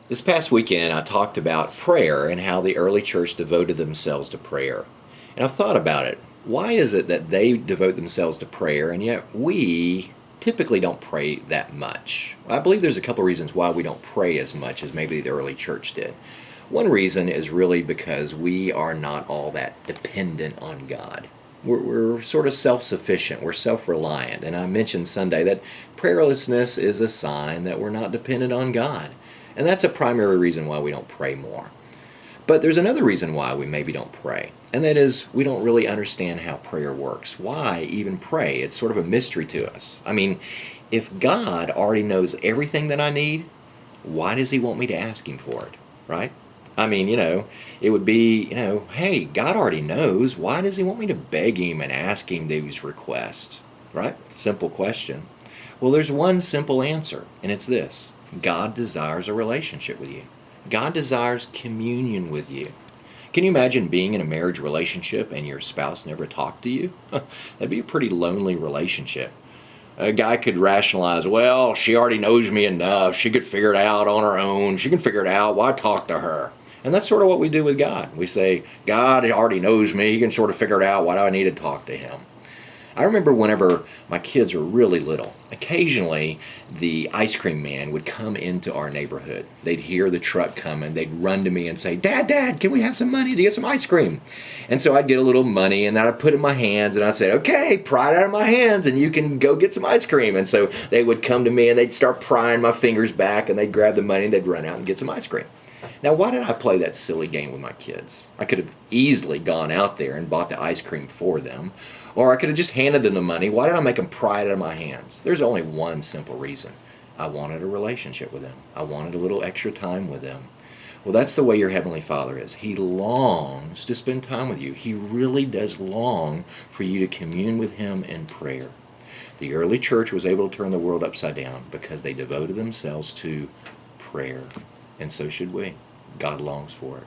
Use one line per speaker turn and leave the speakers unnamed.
This past weekend, I talked about prayer and how the early church devoted themselves to prayer. And I've thought about it. Why is it that they devote themselves to prayer and yet we typically don't pray that much? I believe there's a couple reasons why we don't pray as much as maybe the early church did. One reason is really because we are not all that dependent on God. We're sort of self sufficient, we're self reliant. And I mentioned Sunday that prayerlessness is a sign that we're not dependent on God. And that's a primary reason why we don't pray more. But there's another reason why we maybe don't pray, and that is we don't really understand how prayer works. Why even pray? It's sort of a mystery to us. I mean, if God already knows everything that I need, why does He want me to ask Him for it, right? I mean, it would be, hey, God already knows. Why does He want me to beg Him and ask Him these requests, right? Simple question. Well, there's one simple answer, and it's this: God desires a relationship with you. God desires communion with you. Can you imagine being in a marriage relationship and your spouse never talked to you? That'd be a pretty lonely relationship. A guy could rationalize, well, she already knows me enough. She could figure it out on her own. She can figure it out. Why talk to her? And that's sort of what we do with God. We say, God already knows me. He can sort of figure it out. Why do I need to talk to Him? I remember whenever my kids were really little, occasionally the ice cream man would come into our neighborhood. They'd hear the truck coming. They'd run to me and say, Dad, can we have some money to get some ice cream? And so I'd get a little money and I'd put it in my hands and I'd say, okay, pry it out of my hands and you can go get some ice cream. And so they would come to me and they'd start prying my fingers back and they'd grab the money and they'd run out and get some ice cream. Now, why did I play that silly game with my kids? I could have easily gone out there and bought the ice cream for them, or I could have just handed them the money. Why did I make them pry it out of my hands? There's only one simple reason. I wanted a relationship with them. I wanted a little extra time with them. Well, that's the way your Heavenly Father is. He longs to spend time with you. He really does long for you to commune with Him in prayer. The early church was able to turn the world upside down because they devoted themselves to prayer. And so should we. God longs for it.